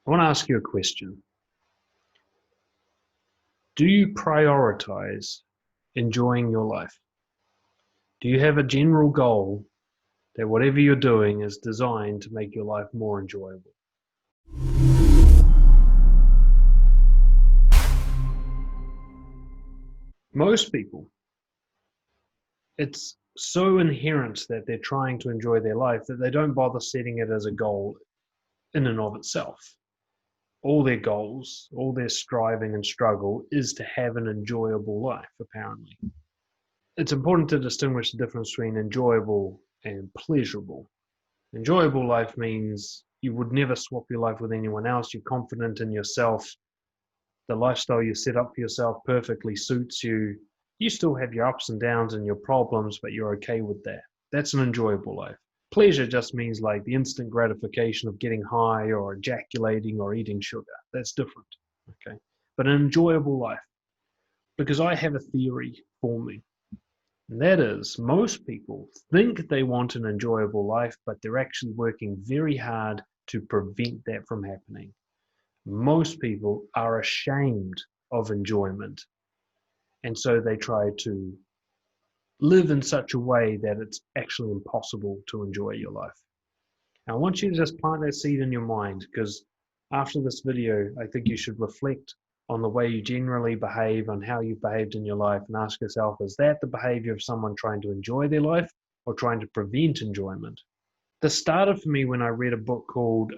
I want to ask you a question. Do you prioritize enjoying your life? Do you have a general goal that whatever you're doing is designed to make your life more enjoyable? Most people, it's so inherent that they're trying to enjoy their life that they don't bother setting it as a goal in and of itself. All their goals, all their striving and struggle is to have an enjoyable life, apparently. It's important to distinguish the difference between enjoyable and pleasurable. Enjoyable life means you would never swap your life with anyone else. You're confident in yourself. The lifestyle you set up for yourself perfectly suits you. You still have your ups and downs and your problems, but you're okay with that. That's an enjoyable life. Pleasure just means like the instant gratification of getting high or ejaculating or eating sugar. That's different. Okay. But an enjoyable life. Because I have a theory for me. And that is, most people think they want an enjoyable life, but they're actually working very hard to prevent that from happening. Most people are ashamed of enjoyment, and so they try to live in such a way that it's actually impossible to enjoy your life. Now, I want you to just plant that seed in your mind, because after this video, I think you should reflect on the way you generally behave, on how you've behaved in your life, and ask yourself, is that the behavior of someone trying to enjoy their life or trying to prevent enjoyment? This started for me when I read a book called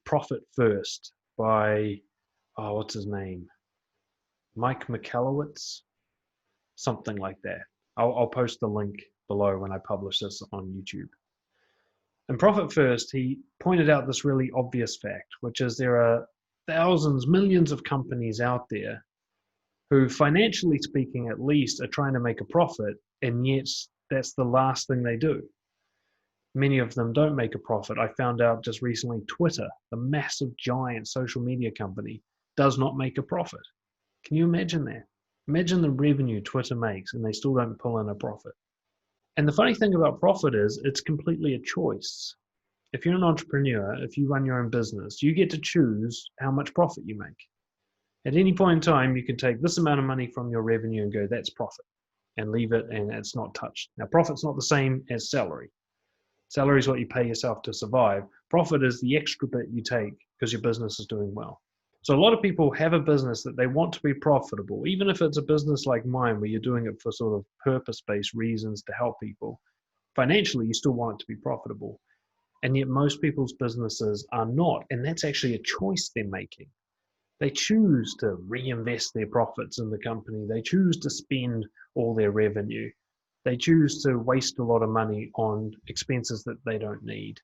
Profit First by, what's his name? Mike Michalowicz? Something like that. I'll post the link below when I publish this on YouTube. In Profit First, he pointed out this really obvious fact, which is there are thousands, millions of companies out there who, financially speaking at least, are trying to make a profit, and yet that's the last thing they do. Many of them don't make a profit. I found out just recently Twitter, the massive giant social media company, does not make a profit. Can you imagine that? Imagine the revenue Twitter makes and they still don't pull in a profit. And the funny thing about profit is it's completely a choice. If you're an entrepreneur, if you run your own business, you get to choose how much profit you make. At any point in time, you can take this amount of money from your revenue and go, that's profit, and leave it, and it's not touched. Now, profit's not the same as salary. Salary is what you pay yourself to survive. Profit is the extra bit you take because your business is doing well. So a lot of people have a business that they want to be profitable, even if it's a business like mine where you're doing it for sort of purpose-based reasons to help people. Financially, you still want it to be profitable. And yet most people's businesses are not, and that's actually a choice they're making. They choose to reinvest their profits in the company. They choose to spend all their revenue. They choose to waste a lot of money on expenses that they don't need.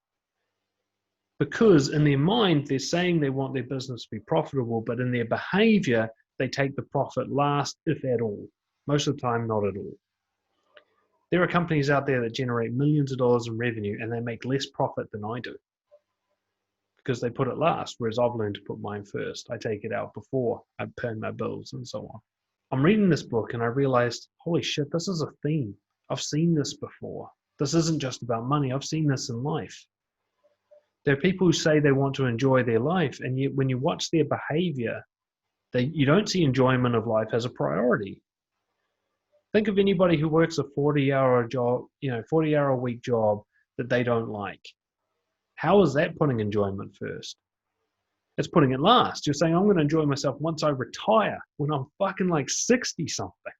Because in their mind, they're saying they want their business to be profitable, but in their behavior, they take the profit last, if at all. Most of the time, not at all. There are companies out there that generate millions of dollars in revenue and they make less profit than I do because they put it last, whereas I've learned to put mine first. I take it out before I pay my bills and so on. I'm reading this book and I realized, holy shit, this is a theme. I've seen this before. This isn't just about money. I've seen this in life. There are people who say they want to enjoy their life, and yet when you watch their behavior, you don't see enjoyment of life as a priority. Think of anybody who works a 40-hour job, 40-hour-a-week job that they don't like. How is that putting enjoyment first? It's putting it last. You're saying, I'm going to enjoy myself once I retire, when I'm fucking like 60-something.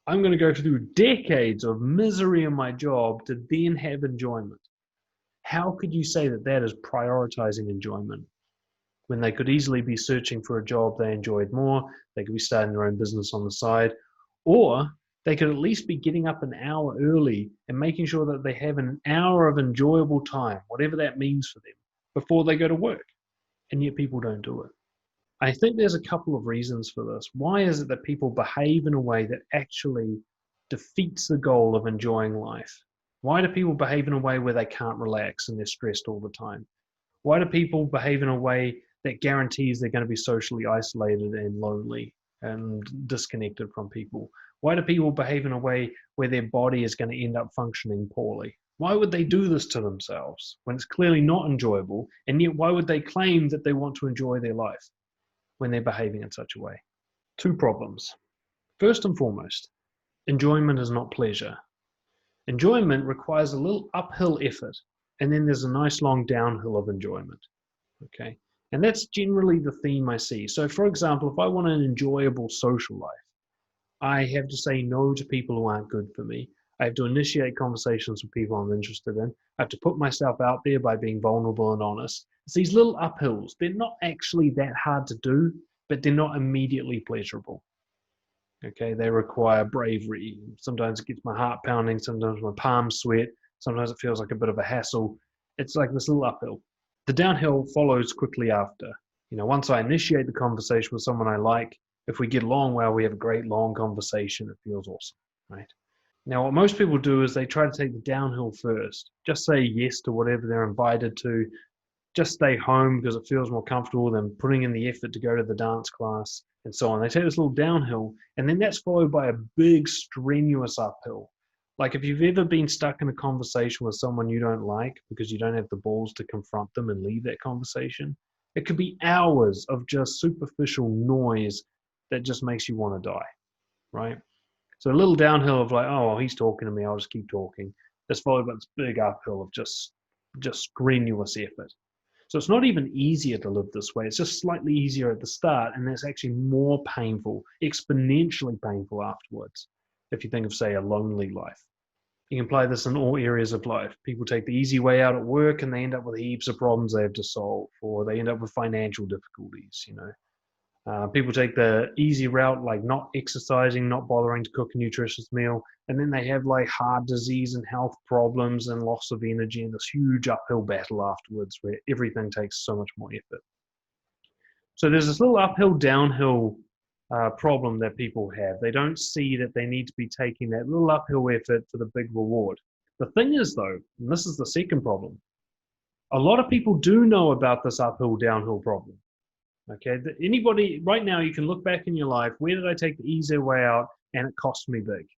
I'm going to go through decades of misery in my job to then have enjoyment. How could you say that that is prioritizing enjoyment when they could easily be searching for a job they enjoyed more, they could be starting their own business on the side, or they could at least be getting up an hour early and making sure that they have an hour of enjoyable time, whatever that means for them, before they go to work. And yet people don't do it. I think there's a couple of reasons for this. Why is it that people behave in a way that actually defeats the goal of enjoying life? Why do people behave in a way where they can't relax and they're stressed all the time? Why do people behave in a way that guarantees they're going to be socially isolated and lonely and disconnected from people? Why do people behave in a way where their body is going to end up functioning poorly? Why would they do this to themselves when it's clearly not enjoyable? And yet, why would they claim that they want to enjoy their life when they're behaving in such a way? Two problems. First and foremost, enjoyment is not pleasure. Enjoyment requires a little uphill effort, and then there's a nice long downhill of enjoyment. Okay. And that's generally the theme I see. So, for example, if I want an enjoyable social life, I have to say no to people who aren't good for me. I have to initiate conversations with people I'm interested in. I have to put myself out there by being vulnerable and honest. It's these little uphills. They're not actually that hard to do, but they're not immediately pleasurable. Okay, they require bravery. Sometimes it gets my heart pounding. Sometimes my palms sweat. Sometimes it feels like a bit of a hassle. It's like this little uphill. The downhill follows quickly after. Once I initiate the conversation with someone I like, if we get along well, we have a great long conversation. It feels awesome, right? Now, what most people do is they try to take the downhill first. Just say yes to whatever they're invited to. Just stay home because it feels more comfortable than putting in the effort to go to the dance class and so on. They take this little downhill, and then that's followed by a big, strenuous uphill. Like if you've ever been stuck in a conversation with someone you don't like because you don't have the balls to confront them and leave that conversation, it could be hours of just superficial noise that just makes you want to die, right? So a little downhill of like, oh, well, he's talking to me, I'll just keep talking. That's followed by this big uphill of just strenuous effort. So it's not even easier to live this way. It's just slightly easier at the start, and it's actually more painful, exponentially painful afterwards. If you think of, say, a lonely life. You can apply this in all areas of life. People take the easy way out at work and they end up with heaps of problems they have to solve, or they end up with financial difficulties, People take the easy route, like not exercising, not bothering to cook a nutritious meal, and then they have like heart disease and health problems and loss of energy and this huge uphill battle afterwards where everything takes so much more effort. So there's this little uphill, downhill problem that people have. They don't see that they need to be taking that little uphill effort for the big reward. The thing is, though, and this is the second problem, a lot of people do know about this uphill, downhill problem. Okay, anybody right now, you can look back in your life, where did I take the easier way out and it cost me big?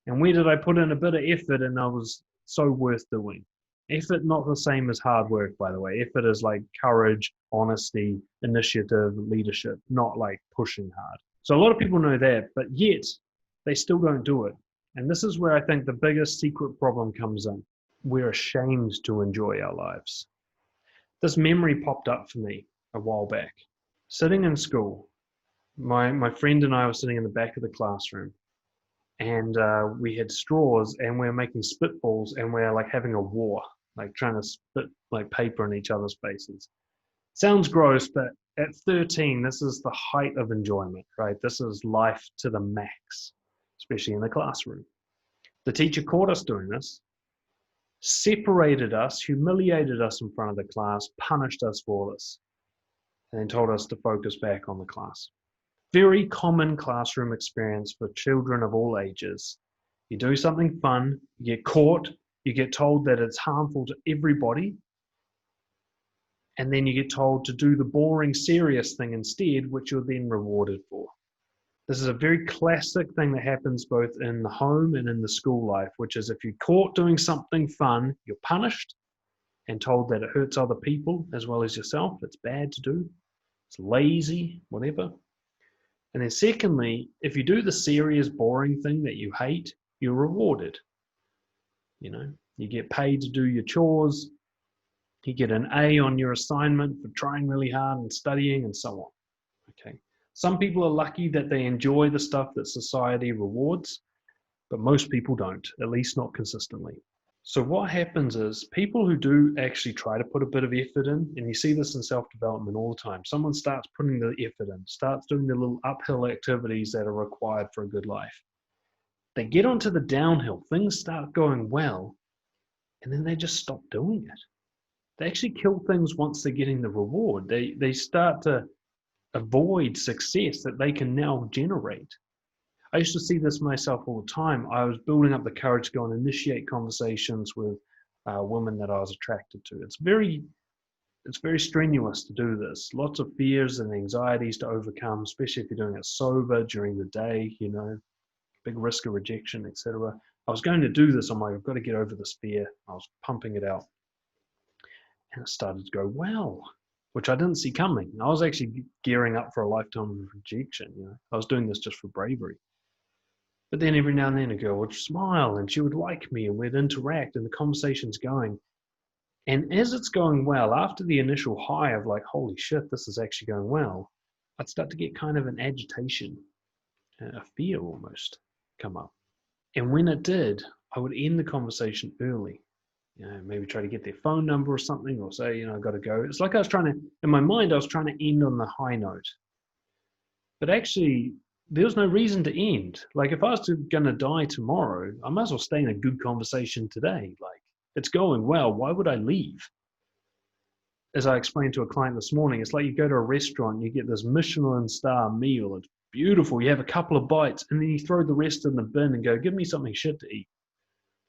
And where did I put in a bit of effort and I was so worth doing? Effort not the same as hard work, by the way. Effort is like courage, honesty, initiative, leadership, not like pushing hard. So a lot of people know that, but yet they still don't do it. And this is where I think the biggest secret problem comes in. We're ashamed to enjoy our lives. This memory popped up for me a while back. Sitting in school, my friend and I were sitting in the back of the classroom, and we had straws, and we were making spitballs, and we were like having a war, like trying to spit like paper in each other's faces. Sounds gross, but at 13, this is the height of enjoyment, right? This is life to the max, especially in the classroom. The teacher caught us doing this, separated us, humiliated us in front of the class, punished us for this, and then told us to focus back on the class. Very common classroom experience for children of all ages. You do something fun, you get caught, you get told that it's harmful to everybody, and then you get told to do the boring, serious thing instead, which you're then rewarded for. This is a very classic thing that happens both in the home and in the school life, which is if you're caught doing something fun, you're punished and told that it hurts other people as well as yourself. It's bad to do. It's lazy, whatever. And then secondly, if you do the serious, boring thing that you hate, you're rewarded. You get paid to do your chores. You get an A on your assignment for trying really hard and studying and so on. Okay. Some people are lucky that they enjoy the stuff that society rewards, but most people don't, at least not consistently. So what happens is people who do actually try to put a bit of effort in, and you see this in self-development all the time, someone starts putting the effort in, starts doing the little uphill activities that are required for a good life. They get onto the downhill, things start going well, and then they just stop doing it. They actually kill things once they're getting the reward. They start to avoid success that they can now generate. I used to see this myself all the time. I was building up the courage to go and initiate conversations with women that I was attracted to. It's very strenuous to do this. Lots of fears and anxieties to overcome, especially if you're doing it sober during the day, big risk of rejection, etc. I was going to do this. I'm like, I've got to get over this fear. I was pumping it out. And it started to go well, which I didn't see coming. I was actually gearing up for a lifetime of rejection. I was doing this just for bravery. But then every now and then a girl would smile and she would like me and we'd interact and the conversation's going. And as it's going well, after the initial high of like, holy shit, this is actually going well, I'd start to get kind of an agitation, a fear almost come up. And when it did, I would end the conversation early. Maybe try to get their phone number or something, or say, I've got to go. It's like I was trying to, in my mind, I was trying to end on the high note. But actually, there was no reason to end. Like, if I was going to die tomorrow, I might as well stay in a good conversation today. Like, it's going well. Why would I leave? As I explained to a client this morning, it's like you go to a restaurant, you get this Michelin star meal. It's beautiful. You have a couple of bites, and then you throw the rest in the bin and go, give me something shit to eat.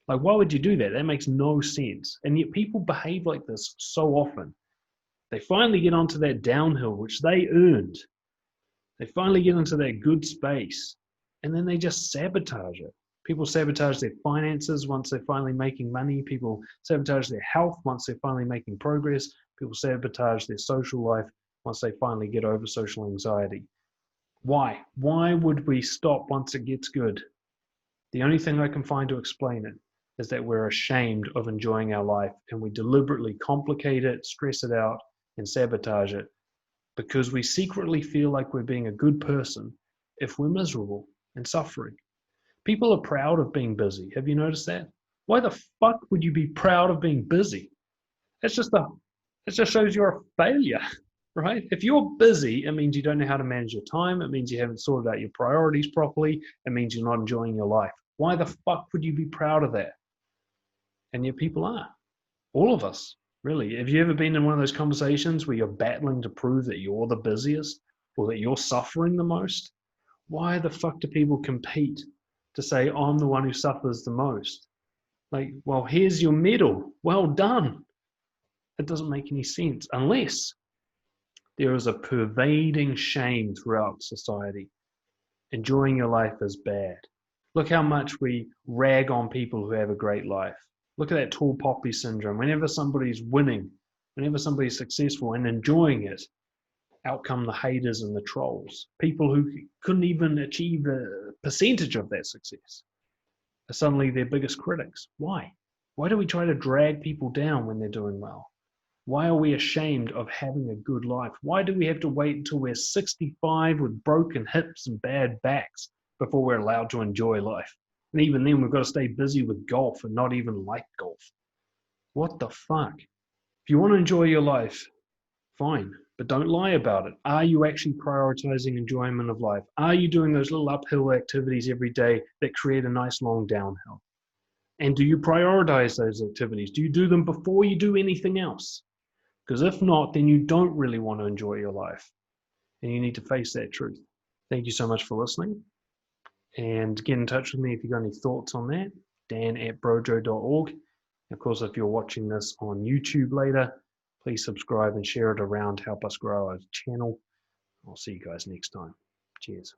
Like, why would you do that? That makes no sense. And yet people behave like this so often. They finally get onto that downhill, which they earned. They finally get into that good space, and then they just sabotage it. People sabotage their finances once they're finally making money. People sabotage their health once they're finally making progress. People sabotage their social life once they finally get over social anxiety. Why? Why would we stop once it gets good? The only thing I can find to explain it is that we're ashamed of enjoying our life and we deliberately complicate it, stress it out, and sabotage it because we secretly feel like we're being a good person if we're miserable and suffering. People are proud of being busy. Have you noticed that? Why the fuck would you be proud of being busy? It just shows you're a failure, right? If you're busy, it means you don't know how to manage your time. It means you haven't sorted out your priorities properly. It means you're not enjoying your life. Why the fuck would you be proud of that? And yet people are. All of us, really. Have you ever been in one of those conversations where you're battling to prove that you're the busiest or that you're suffering the most? Why the fuck do people compete to say, I'm the one who suffers the most? Like, well, here's your medal. Well done. It doesn't make any sense unless there is a pervading shame throughout society. Enjoying your life is bad. Look how much we rag on people who have a great life. Look at that tall poppy syndrome. Whenever somebody's winning, whenever somebody's successful and enjoying it, out come the haters and the trolls. People who couldn't even achieve a percentage of that success are suddenly their biggest critics. Why? Why do we try to drag people down when they're doing well? Why are we ashamed of having a good life? Why do we have to wait until we're 65 with broken hips and bad backs before we're allowed to enjoy life? And even then, we've got to stay busy with golf and not even like golf. What the fuck? If you want to enjoy your life, fine, but don't lie about it. Are you actually prioritizing enjoyment of life? Are you doing those little uphill activities every day that create a nice long downhill? And do you prioritize those activities? Do you do them before you do anything else? Because if not, then you don't really want to enjoy your life. And you need to face that truth. Thank you so much for listening. And get in touch with me if you've got any thoughts on that. dan@brojo.org. Of course, if you're watching this on YouTube later, please subscribe and share it around to help us grow our channel. I'll see you guys next time. Cheers.